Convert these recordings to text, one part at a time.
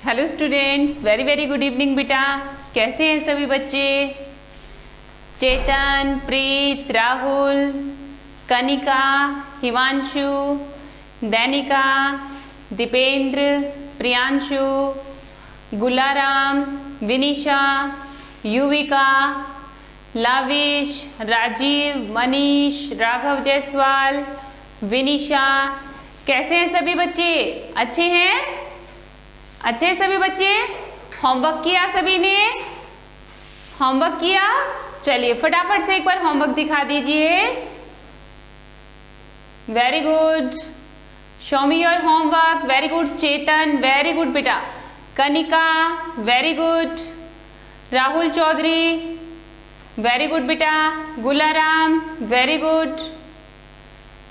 Hello students, very very good evening बेटा। कैसे हैं सभी बच्चे? चेतन, प्रीत, राहुल, कनिका, हिमांशु, दैनिका, दीपेंद्र, प्रियांशु, गुलाराम, विनीशा, युविका, लाविश, राजीव, मनीष, राघव जायसवाल, विनीशा। कैसे हैं सभी बच्चे? अच्छे हैं? अच्छे हैं सभी बच्चे? होमवर्क किया सभी ने? होमवर्क किया? चलिए फटाफट से एक बार होमवर्क दिखा दीजिए। Very good, show me your homework. Very good Chetan, very good बेटा। Kanika, very good. Rahul Chaudhary, very good बेटा। Gularam, very good.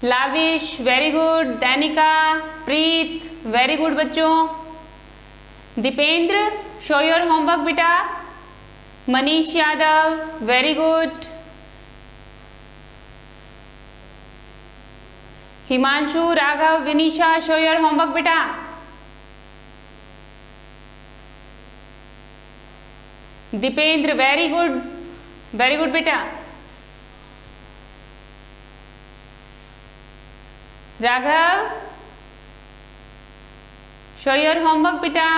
Lavish, very good. Dainika, Preet, very good बच्चों। दीपेंद्र, शो योर होमवर्क बेटा। Manish Yadav, very good. Himanshu, Raghav, Vinisha, show your homework बेटा। दीपेंद्र, वेरी गुड बेटा। Raghav, show your homework बेटा।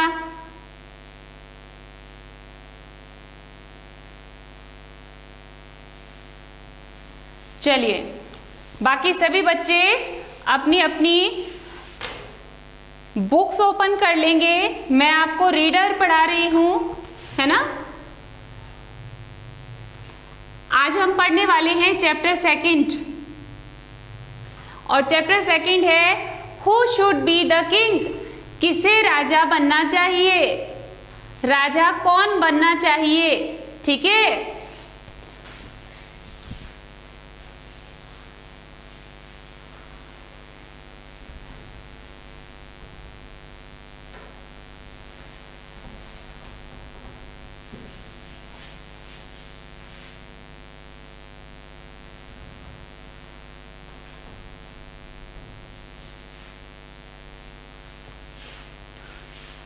चलिए बाकी सभी बच्चे अपनी अपनी बुक्स ओपन कर लेंगे। मैं आपको रीडर पढ़ा रही हूं, है ना। आज हम पढ़ने वाले हैं चैप्टर सेकंड, और चैप्टर सेकंड है who should be the king. किसे राजा बनना चाहिए? राजा कौन बनना चाहिए? ठीक है।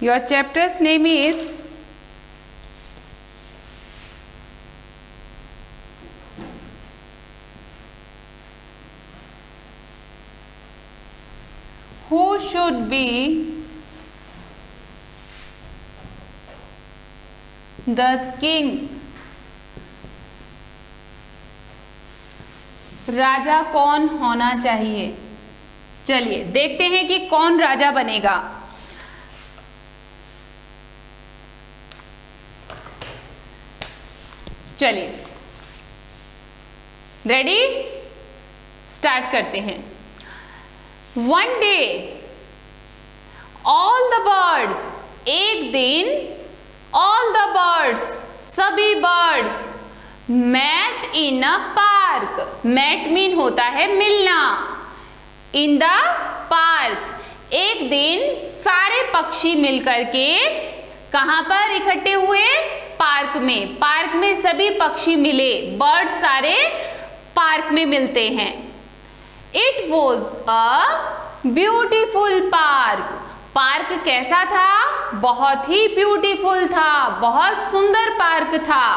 Your chapter's name is Who should be the king? राजा कौन होना चाहिए? चलिए देखते हैं कि कौन राजा बनेगा। चलिए रेडी, स्टार्ट करते हैं। One day all the birds, एक दिन ऑल द बर्ड्स, सभी birds, met in a park. Met mean होता है मिलना। इन द पार्क, एक दिन सारे पक्षी मिलकर के कहां पर इकट्ठे हुए? पार्क में। पार्क में सभी पक्षी मिले, बर्ड सारे पार्क में मिलते हैं। It was a beautiful park. Park कैसा था? बहुत ही ब्यूटीफुल था, बहुत सुंदर पार्क था।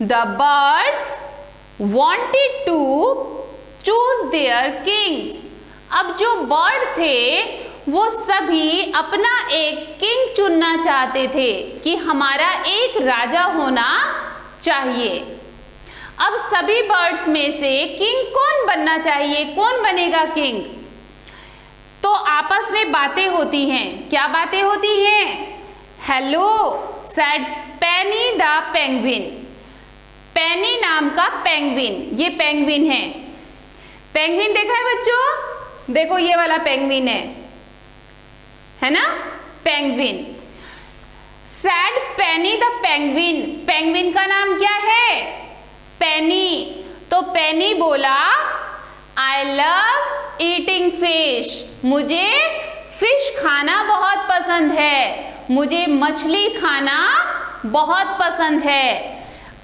The birds wanted to choose their king। अब जो बर्ड थे वो सभी अपना एक किंग चुनना चाहते थे कि हमारा एक राजा होना चाहिए। अब सभी बर्ड्स में से किंग कौन बनना चाहिए? कौन बनेगा किंग? तो आपस में बातें होती हैं। क्या बातें होती हैं? Hello said Penny the penguin. Penny नाम का पेंगुइन, ये पेंगुइन है। पेंगुइन देखा है बच्चों? देखो ये वाला पेंगुइन है ना, penguin. Sad Penny the penguin. Penguin का नाम क्या है? पेनी। तो पेनी बोला आई लव ईटिंग फिश। मुझे फिश खाना बहुत पसंद है, मुझे मछली खाना बहुत पसंद है।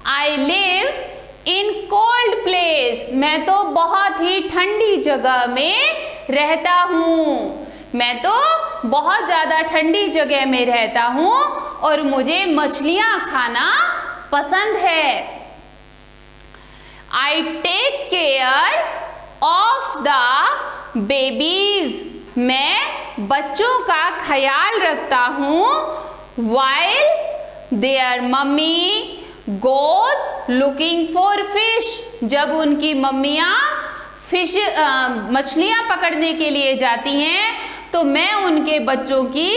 I live in cold place. मैं तो बहुत ही ठंडी जगह में रहता हूँ। मैं तो बहुत ज़्यादा ठंडी जगह में रहता हूँ और मुझे मछलियाँ खाना पसंद है। I take care of the babies. मैं बच्चों का ख्याल रखता हूँ while their mummy goes looking for fish. जब उनकी मम्मियाँ मछलियाँ पकड़ने के लिए जाती हैं तो मैं उनके बच्चों की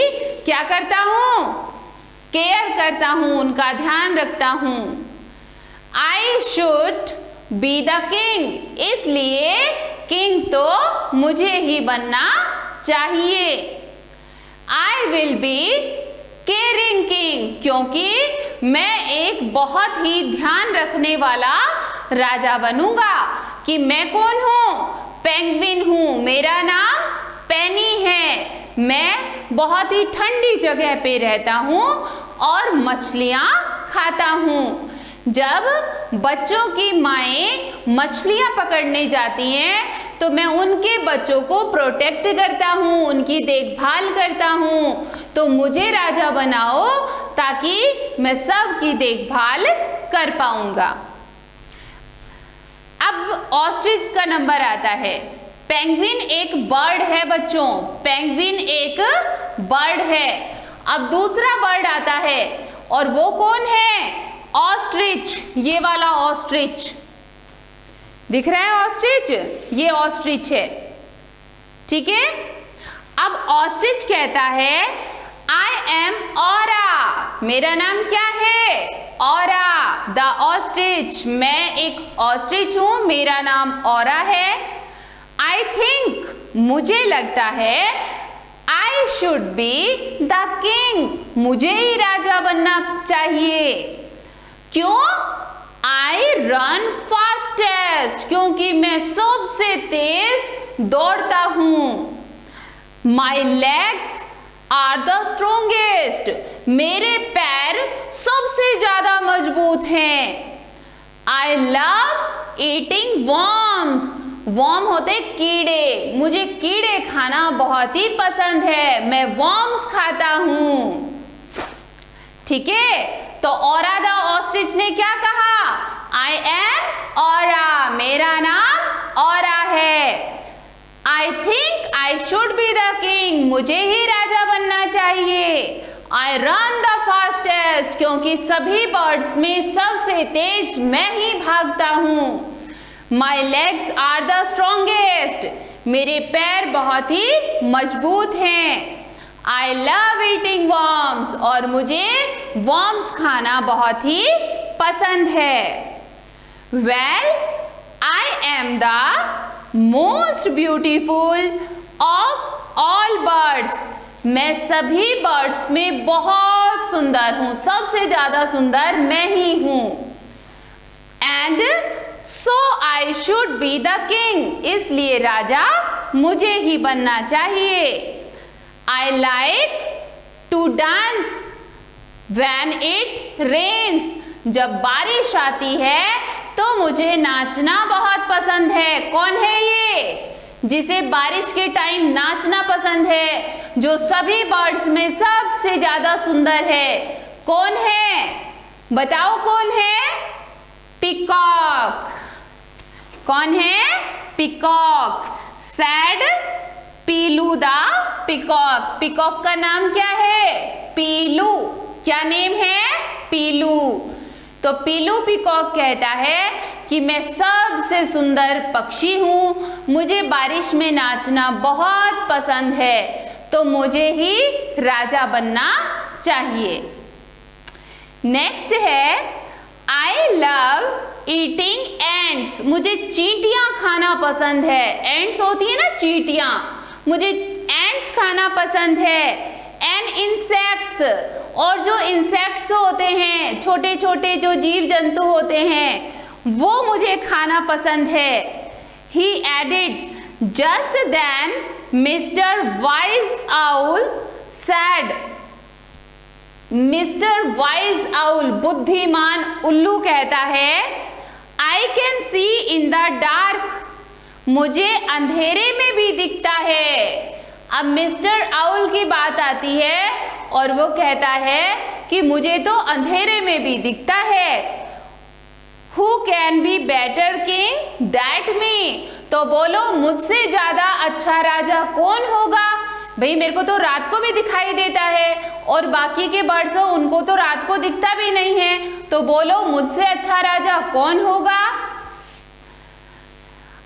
क्या करता हूँ? केयर करता हूँ, उनका ध्यान रखता हूँ। I should be the king. इसलिए किंग तो मुझे ही बनना चाहिए। I will be caring king. क्योंकि मैं एक बहुत ही ध्यान रखने वाला राजा बनूंगा। कि मैं कौन हूँ? पेंगुइन हूँ, मेरा नाम पेनी है। मैं बहुत ही ठंडी जगह पे रहता हूँ और मछलियाँ खाता हूँ। जब बच्चों की माएँ मछलियाँ पकड़ने जाती हैं तो मैं उनके बच्चों को प्रोटेक्ट करता हूँ, उनकी देखभाल करता हूँ। तो मुझे राजा बनाओ ताकि मैं सबकी देखभाल कर पाऊंगा। अब ऑस्ट्रिच का नंबर आता है। पेंगुइन एक बर्ड है बच्चों, पेंगुइन एक बर्ड है। अब दूसरा बर्ड आता है और वो कौन है? ऑस्ट्रिच। ये वाला ऑस्ट्रिच दिख रहा है, ऑस्ट्रिच, ये ऑस्ट्रिच है, ठीक है। अब ऑस्ट्रिच कहता है आई एम ऑरा। मेरा नाम क्या है? Aura, the ostrich. मैं एक ऑस्ट्रिच हूं, मेरा नाम ऑरा है। आई थिंक, मुझे लगता है, I should be the king. मुझे ही राजा बनना चाहिए। क्यों? I run fastest. क्योंकि मैं सबसे तेज दौड़ता हूं। My legs are the strongest. मेरे पैर सबसे ज्यादा मजबूत हैं। I love eating worms. Worm होते कीड़े, मुझे कीड़े खाना बहुत ही पसंद है। मैं वर्म्स खाता हूं, ठीक है। तो ऑरा द ऑस्ट्रिच ने क्या कहा? I am aura. मेरा नाम ऑरा है। I think I should be the king. मुझे ही राजा बनना चाहिए। I run the fastest. क्योंकि सभी बर्ड्स में सबसे तेज मैं ही भागता हूं। My legs are the strongest. मेरे पैर बहुत ही मजबूत हैं। I love eating worms. और मुझे वर्म्स खाना बहुत ही पसंद है। Well, I am the most beautiful of all birds. मैं सभी बर्ड्स में बहुत सुंदर हूँ, सबसे ज्यादा सुंदर मैं ही हूँ। And so I should be the king. इसलिए राजा मुझे ही बनना चाहिए। I like to dance when it rains. जब बारिश आती है तो मुझे नाचना बहुत पसंद है। कौन है ये जिसे बारिश के टाइम नाचना पसंद है? जो सभी बर्ड्स में सबसे ज्यादा सुंदर है। कौन है? बताओ कौन है? पिकॉक। कौन है? Peacock. Sad Piloo the peacock. Peacock का नाम क्या है? पीलू। क्या नेम है? पीलू। तो पीलू पिकॉक कहता है कि मैं सबसे सुंदर पक्षी हूँ, मुझे बारिश में नाचना बहुत पसंद है, तो मुझे ही राजा बनना चाहिए। नेक्स्ट है आई लव ईटिंग एंट्स। मुझे चींटियां खाना पसंद है। एंट्स होती है ना, चींटियां। मुझे एंट्स खाना पसंद है। एंड इंसेक्ट्स, और जो इंसेक्ट्स होते हैं, छोटे छोटे जो जीव जंतु होते हैं, वो मुझे खाना पसंद है। He added just then mister wise Owl said. Mister wise Owl, बुद्धिमान उल्लू कहता है, I can see in the dark. मुझे अंधेरे में भी दिखता है। अब मिस्टर आउल की बात आती है और वो कहता है कि मुझे तो अंधेरे में भी दिखता है। Who can be better king that me? तो बोलो मुझसे ज्यादा अच्छा राजा कौन होगा? भाई मेरे को तो रात को भी दिखाई देता है और बाकी के बर्ड्स हो उनको तो रात को दिखता भी नहीं है, तो बोलो मुझसे अच्छा राजा कौन होगा?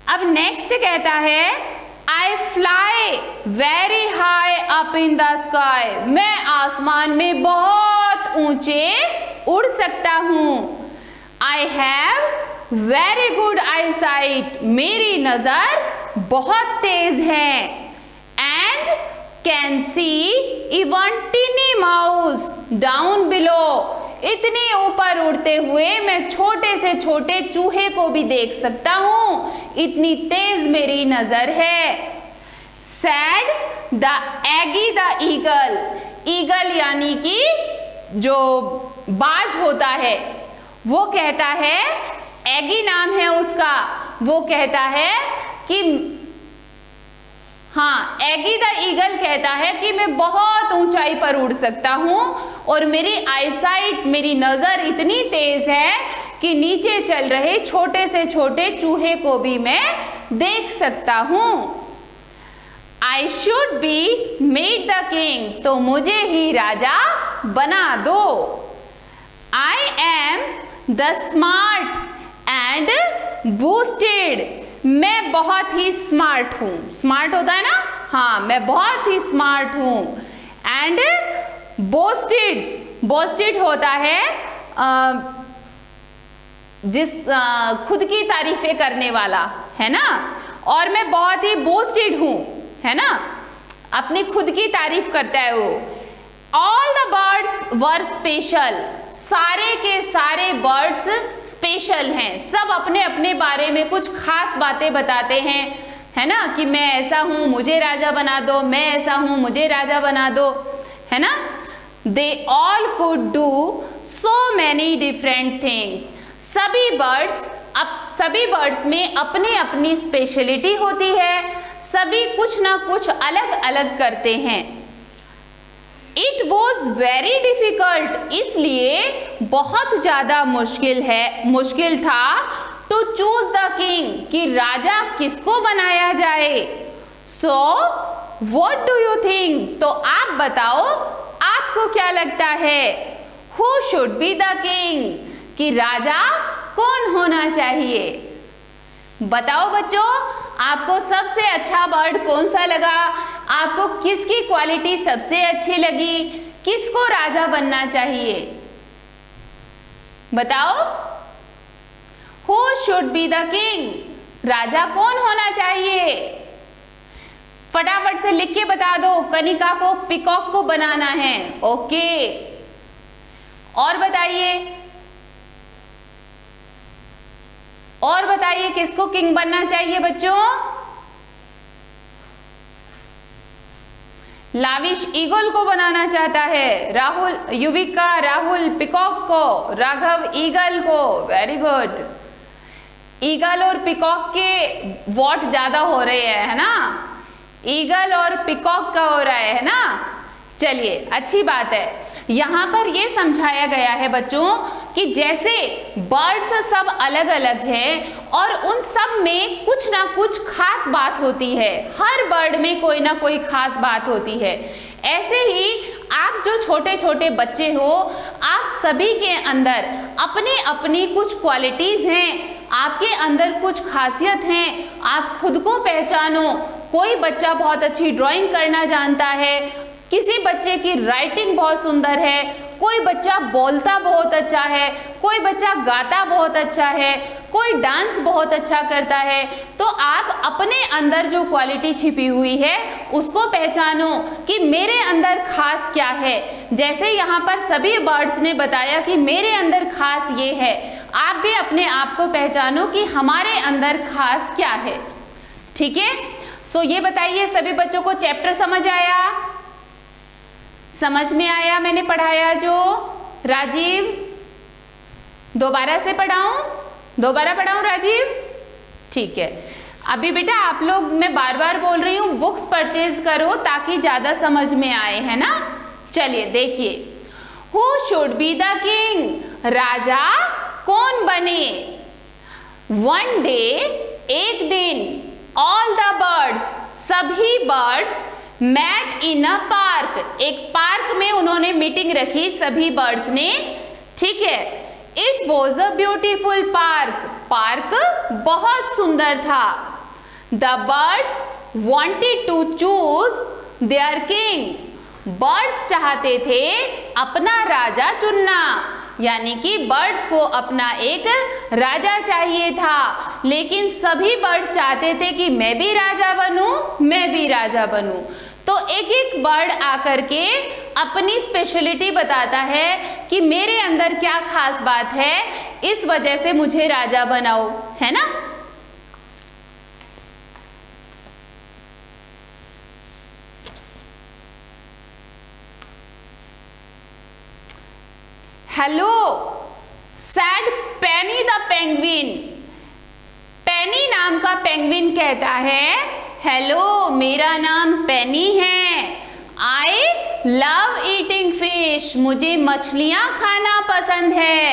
अब नेक्स्ट कहता है I fly very high up in the sky. मैं आसमान में बहुत ऊंचे उड़ सकता हूँ। I have very good eyesight. मेरी नजर बहुत तेज है। And can see even teeny mouse down below. इतने ऊपर उड़ते हुए मैं छोटे से छोटे चूहे को भी देख सकता हूँ, इतनी तेज मेरी नजर है। Said the Aggie the eagle. Eagle यानी कि जो बाज होता है, वो कहता है, एगी नाम है उसका, वो कहता है कि हाँ, एगी द ईगल कहता है कि मैं बहुत ऊंचाई पर उड़ सकता हूँ और मेरी आईसाइट, मेरी नजर इतनी तेज है कि नीचे चल रहे छोटे से छोटे चूहे को भी मैं देख सकता हूँ। I should be made the king. तो मुझे ही राजा बना दो। I am the smart and boosted. मैं बहुत ही स्मार्ट हूँ। स्मार्ट होता है ना, हाँ मैं बहुत ही स्मार्ट हूँ। एंड बोस्टेड, बोस्टेड होता है खुद की तारीफें करने वाला, है ना। और मैं बहुत ही बोस्टेड हूँ, है ना, अपनी खुद की तारीफ करता है वो। All the birds were special. सारे के सारे बर्ड्स स्पेशल हैं, सब अपने अपने बारे में कुछ खास बातें बताते हैं, है ना, कि मैं ऐसा हूं मुझे राजा बना दो, मैं ऐसा हूं मुझे राजा बना दो, है ना। They all could do so many different things. सभी बर्ड्स में अपनी अपनी स्पेशलिटी होती है, सभी कुछ ना कुछ अलग अलग करते हैं। इट वॉज वेरी डिफिकल्ट, इसलिए बहुत ज्यादा मुश्किल था टू चूज द किंग, कि राजा किसको बनाया जाए। So what do you think? तो आप बताओ, आपको क्या लगता है? Who should be the king, कि राजा कौन होना चाहिए? बताओ बच्चों, आपको सबसे अच्छा बर्ड कौन सा लगा? आपको किसकी क्वालिटी सबसे अच्छी लगी? किसको राजा बनना चाहिए? बताओ। Who should be the king, राजा कौन होना चाहिए? फटाफट से लिख के बता दो। कनिका को पिकॉक को बनाना है, ओके। और बताइए किसको किंग बनना चाहिए बच्चों? लाविश ईगल को बनाना चाहता है, राहुल पिकॉक को, राघव ईगल को। Very good. ईगल और पिकॉक के वोट ज्यादा हो रहे हैं, है ना। ईगल और पिकॉक का हो रहा है ना। चलिए, अच्छी बात है। यहाँ पर ये समझाया गया है बच्चों कि जैसे बर्ड्स सब अलग अलग हैं और उन सब में कुछ ना कुछ खास बात होती है, हर बर्ड में कोई ना कोई खास बात होती है। ऐसे ही आप जो छोटे छोटे बच्चे हो, आप सभी के अंदर अपनी अपनी कुछ क्वालिटीज हैं, आपके अंदर कुछ खासियत हैं, आप खुद को पहचानो। कोई बच्चा बहुत अच्छी ड्राइंग करना जानता है, किसी बच्चे की राइटिंग बहुत सुंदर है, कोई बच्चा बोलता बहुत अच्छा है, कोई बच्चा गाता बहुत अच्छा है, कोई डांस बहुत अच्छा करता है। तो आप अपने अंदर जो क्वालिटी छिपी हुई है उसको पहचानो कि मेरे अंदर खास क्या है। जैसे यहाँ पर सभी बर्ड्स ने बताया कि मेरे अंदर खास ये है, आप भी अपने आप को पहचानो कि हमारे अंदर खास क्या है। ठीक है। सो ये बताइए, सभी बच्चों को चैप्टर समझ आया? समझ में आया मैंने पढ़ाया जो? राजीव, दोबारा से पढ़ाऊं? दोबारा पढ़ाऊं राजीव? ठीक है। अभी बेटा आप लोग, मैं बार बार बोल रही हूँ, बुक्स परचेज करो ताकि ज्यादा समझ में आए, है ना। चलिए देखिए, who should be the king, राजा कौन बने। वन डे, एक दिन, ऑल द बर्ड्स, सभी birds, met in a park, एक पार्क में उन्होंने मीटिंग रखी सभी बर्ड्स ने, ठीक है। It was a beautiful park, park बहुत सुंदर था। The birds wanted to choose their king, birds चाहते थे अपना राजा चुनना, यानी कि बर्ड्स को अपना एक राजा चाहिए था। लेकिन सभी बर्ड्स चाहते थे कि मैं भी राजा बनूं, मैं भी राजा बनूं। तो एक एक बर्ड आकर के अपनी स्पेशलिटी बताता है कि मेरे अंदर क्या खास बात है, इस वजह से मुझे राजा बनाओ, है ना। Hello said Penny the penguin, Penny नाम का पेंगुइन कहता है, हेलो मेरा नाम पेनी है, आई लव ईटिंग फिश, मुझे मछलियां खाना पसंद है।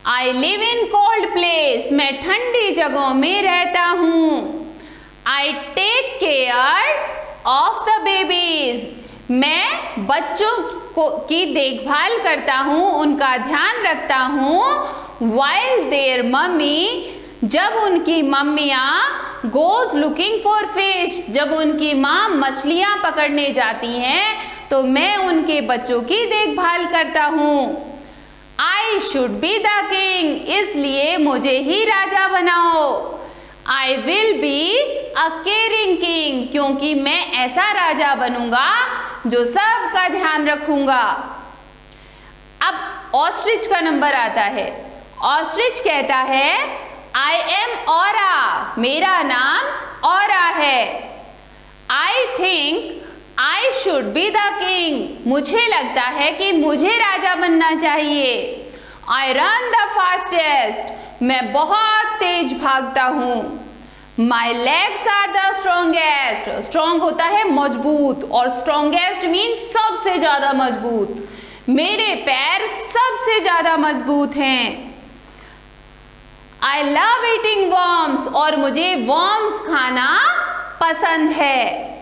I live in cold place, मैं ठंडी जगहों में रहता हूँ। I take care of the babies, मैं बच्चों की देखभाल करता हूँ, उनका ध्यान रखता हूँ। वाइल देयर मम्मी, जब उनकी मम्मियाँ गोज लुकिंग फॉर फिश, जब उनकी माँ मछलियाँ पकड़ने जाती हैं तो मैं उनके बच्चों की देखभाल करता हूँ। आई शुड बी द किंग, इसलिए मुझे ही राजा बनाओ। I will be a caring king, क्योंकि मैं ऐसा राजा बनूंगा जो सबका ध्यान रखूंगा। अब ऑस्ट्रिच का नंबर आता है। ऑस्ट्रिच कहता है, आई एम ऑरा, मेरा नाम ऑरा है। I think I should be the king, मुझे लगता है कि मुझे राजा बनना चाहिए। आई रन द फास्टेस्ट, मैं बहुत तेज भागता हूँ। My legs are the strongest, strong होता है मजबूत, और स्ट्रोंगेस्ट मीन सबसे ज्यादा मजबूत। मेरे पैर सबसे ज्यादा मजबूत हैं। आई लव ईटिंग वर्म्स, और मुझे वर्म्स खाना पसंद है।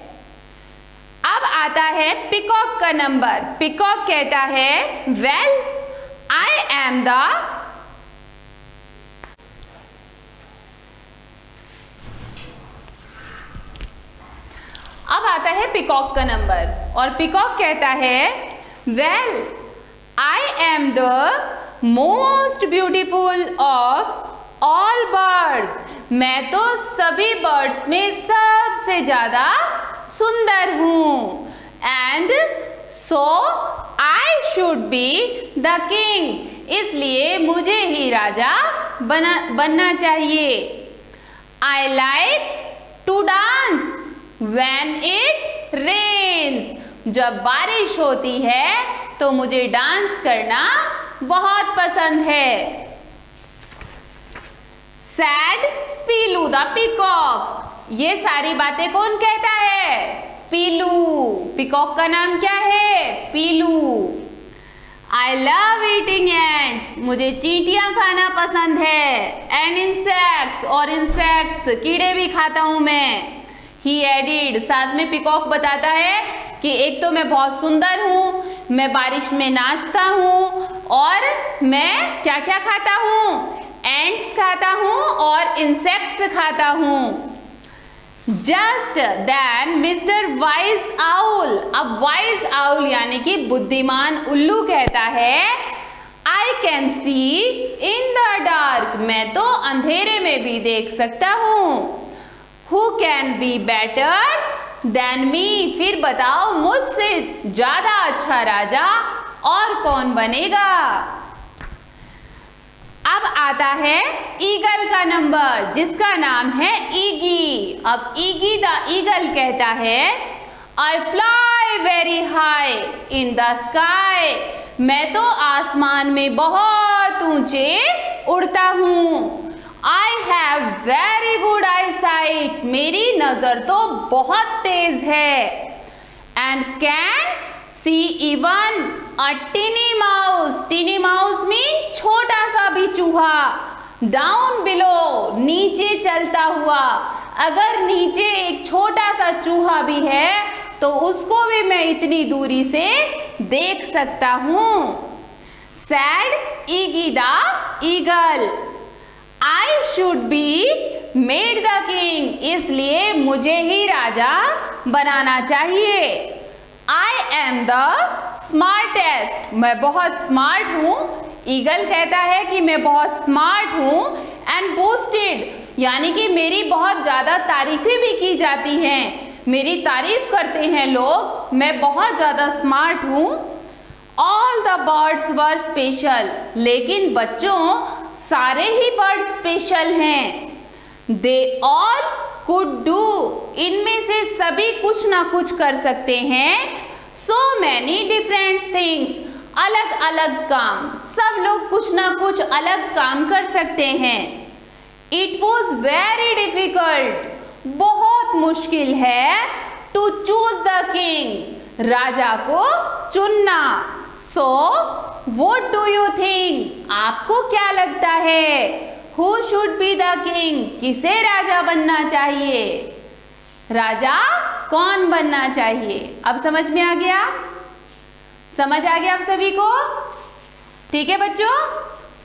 अब आता है पिकॉक का नंबर। पिकॉक कहता है, वेल आई एम द, अब आता है पिकॉक का नंबर, और पिकॉक कहता है, well I am the most beautiful of all birds, मैं तो सभी बर्ड्स में सबसे ज्यादा सुंदर हूँ। And so I should be the king, इसलिए मुझे ही राजा बनना चाहिए। I like to dance when it rains, जब बारिश होती है तो मुझे डांस करना बहुत पसंद है। सैड पीलू द पीकॉक, ये सारी बातें कौन कहता है? पीलू। पीकॉक का नाम क्या है? पीलू। आई लव ईटिंग एंड्स, मुझे चींटियां खाना पसंद है। एंड इंसेक्ट्स, और इंसेक्ट्स कीड़े भी खाता हूं मैं। ही एडिड, साथ में पीकॉक बताता है कि एक तो मैं बहुत सुंदर हूँ, मैं बारिश में नाचता हूँ, और मैं क्या क्या खाता हूँ? एंट्स खाता हूँ और इंसेक्ट्स खाता हूँ। Just then mister wise owl, अब वाइज आउल यानी कि बुद्धिमान उल्लू कहता है, I can see in the dark, मैं तो अंधेरे में भी देख सकता हूँ। Who can be better than me, फिर बताओ मुझसे ज्यादा अच्छा राजा और कौन बनेगा? अब आता है ईगल का नंबर, जिसका नाम है ईगी। अब ईगी द ईगल कहता है, आई fly very high in the sky, मैं तो आसमान में बहुत ऊंचे उड़ता हूँ। I have very good I site, मेरी नजर तो बहुत तेज है। And can see even a टिनी mouse, टिनी mouse mean छोटा सा भी चूहा। डाउन बिलो, नीचे चलता हुआ, अगर नीचे एक छोटा सा चूहा भी है तो उसको भी मैं इतनी दूरी से देख सकता हूं। Said Iggy the eagle, I should be made the king, इसलिए मुझे ही राजा बनाना चाहिए। आई एम द स्मार्टेस्ट, मैं बहुत स्मार्ट हूं। ईगल कहता है कि मैं बहुत स्मार्ट हूं। एंड बोस्टेड, यानी कि मेरी बहुत ज्यादा तारीफें भी की जाती हैं, मेरी तारीफ करते हैं लोग, मैं बहुत ज्यादा स्मार्ट हूं। All the birds were special, लेकिन बच्चों सारे ही बर्ड स्पेशल हैं। दे ऑल कुड डू, इनमें से सभी कुछ ना कुछ कर सकते हैं। सो मैनी डिफरेंट थिंग्स, अलग अलग काम, सब लोग कुछ ना कुछ अलग काम कर सकते हैं। इट वॉज वेरी डिफिकल्ट, बहुत मुश्किल है। टू चूज द किंग, राजा को चुनना। So what do you think, आपको क्या लगता है? Who should be the king, किसे राजा बनना चाहिए? राजा कौन बनना चाहिए? अब समझ में आ गया? समझ आ गया आप सभी को? ठीक है बच्चों,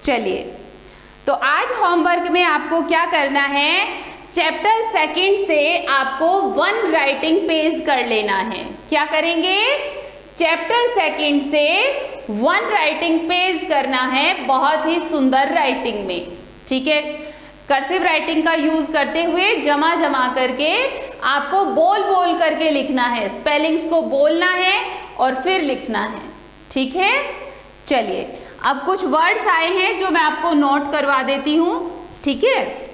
चलिए तो आज होमवर्क में आपको क्या करना है, चैप्टर सेकंड से आपको 1 राइटिंग पेज कर लेना है। क्या करेंगे? चैप्टर सेकंड से 1 राइटिंग पेज करना है, बहुत ही सुंदर राइटिंग में। ठीक है, कर्सिव राइटिंग का यूज करते हुए जमा जमा करके आपको बोल बोल करके लिखना है, स्पेलिंग्स को बोलना है और फिर लिखना है। ठीक है, चलिए अब कुछ वर्ड्स आए हैं जो मैं आपको नोट करवा देती हूं। ठीक है,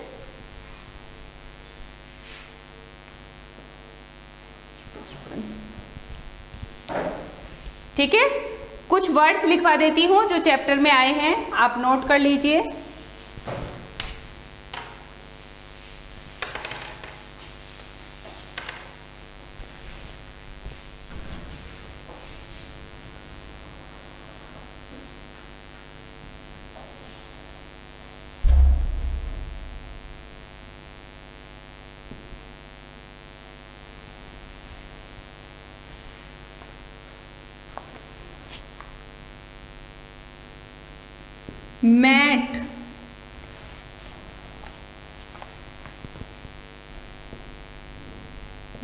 ठीक है, कुछ वर्ड्स लिखवा देती हूं जो चैप्टर में आए हैं, आप नोट कर लीजिए। मैट,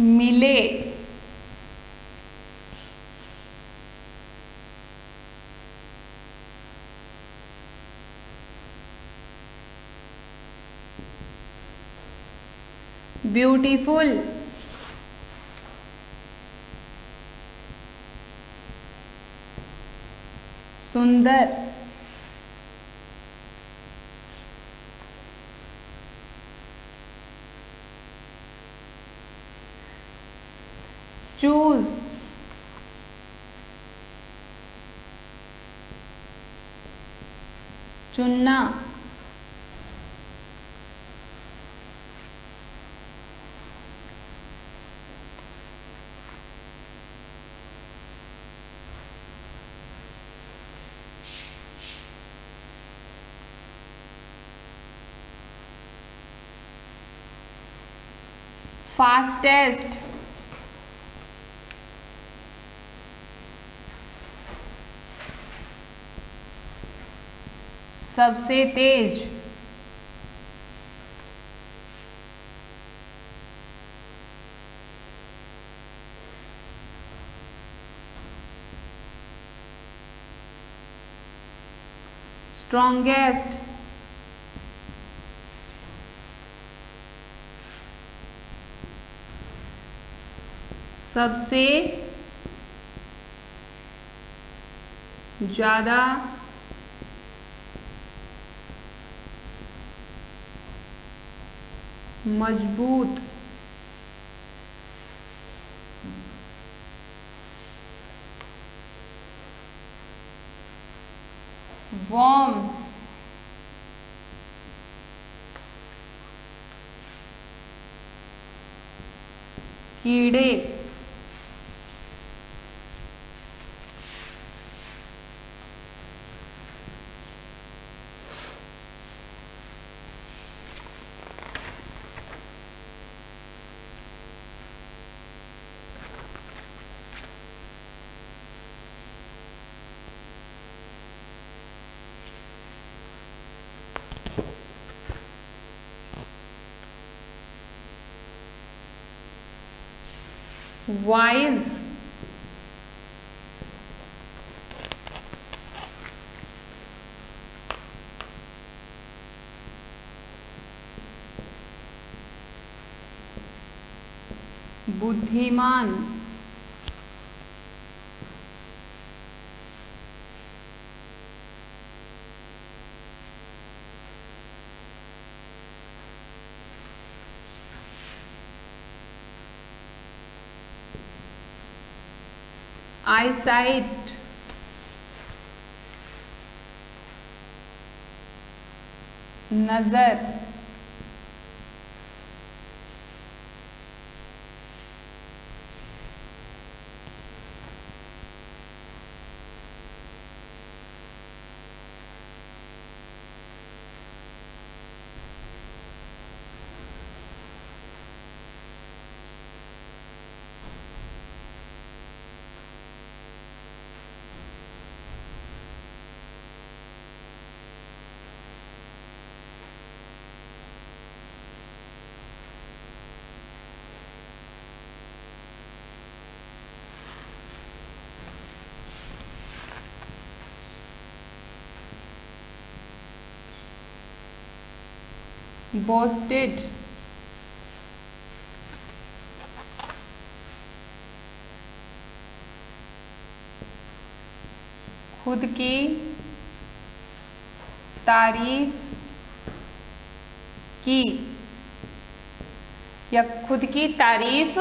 मिले, ब्यूटीफुल, सुंदर, चूज, चुनना, फास्टेस्ट, सबसे तेज, स्ट्रॉन्गेस्ट, सबसे ज्यादा, मजबूत, वॉर्म्स, कीड़े, वाइज, बुद्धिमान, आईसाइट, नजर, बोस्टेड, खुद की तारीफ की, या खुद की तारीफ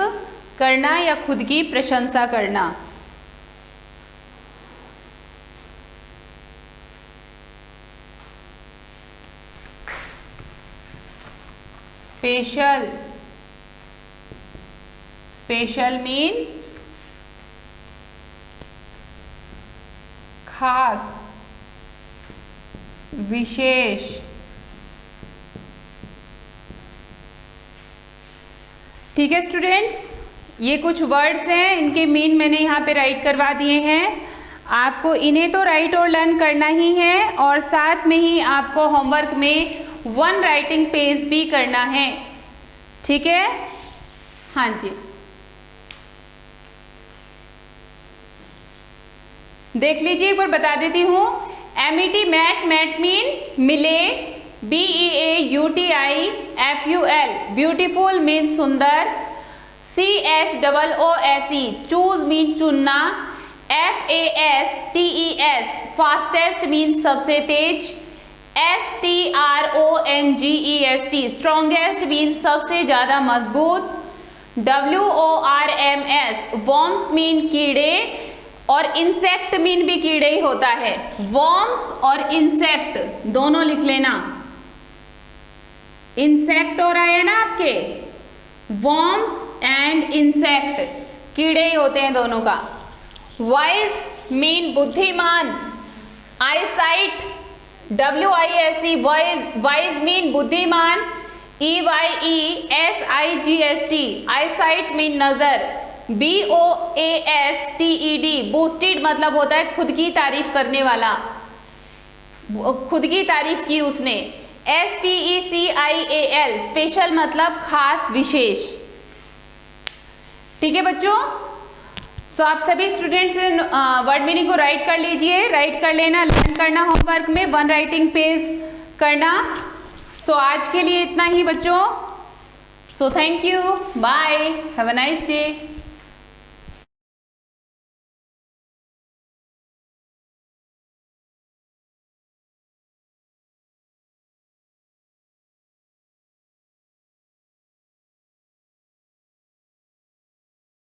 करना या खुद की प्रशंसा करना। स्पेशल, स्पेशल मीन खास, विशेष। ठीक है स्टूडेंट्स, ये कुछ वर्ड्स हैं, इनके मीन मैंने यहाँ पे राइट करवा दिए हैं। आपको इन्हें तो राइट और लर्न करना ही है, और साथ में ही आपको होमवर्क में 1 राइटिंग पेज भी करना है। ठीक है, हाँ जी, देख लीजिए, एक बार बता देती हूँ। MET मैट, मैट मीन मिले, BEAUTIFUL ब्यूटीफुल मीन सुंदर, CHOOSE चूज मीन चुनना, FASTEST फास्टेस्ट मीन सबसे तेज, STRONGEST स्ट्रॉन्गेस्ट मीन सबसे ज्यादा मजबूत, WORMS वॉर्म्स मीन कीड़े, और इंसेक्ट मीन भी कीड़े ही होता है। वॉर्म्स और इंसेक्ट दोनों लिख लेना। इंसेक्ट हो रहा है ना आपके, वॉर्म्स एंड इंसेक्ट कीड़े ही होते हैं दोनों का। वाइज मीन बुद्धिमान, आईसाइट WISE वाइज मीन बुद्धिमान, EYESIGHT आईसाइट मीन नजर, BOASTED बूस्टेड मतलब होता है खुद की तारीफ करने वाला, खुद की तारीफ की उसने। SPECIAL स्पेशल मतलब खास, विशेष। ठीक है बच्चों, सो आप सभी स्टूडेंट्स वर्ड मीनिंग को राइट कर लीजिए, राइट कर लेना, लर्न करना होमवर्क में, 1 राइटिंग पेज करना। सो आज के लिए इतना ही बच्चों। So thank you, bye, have a nice day.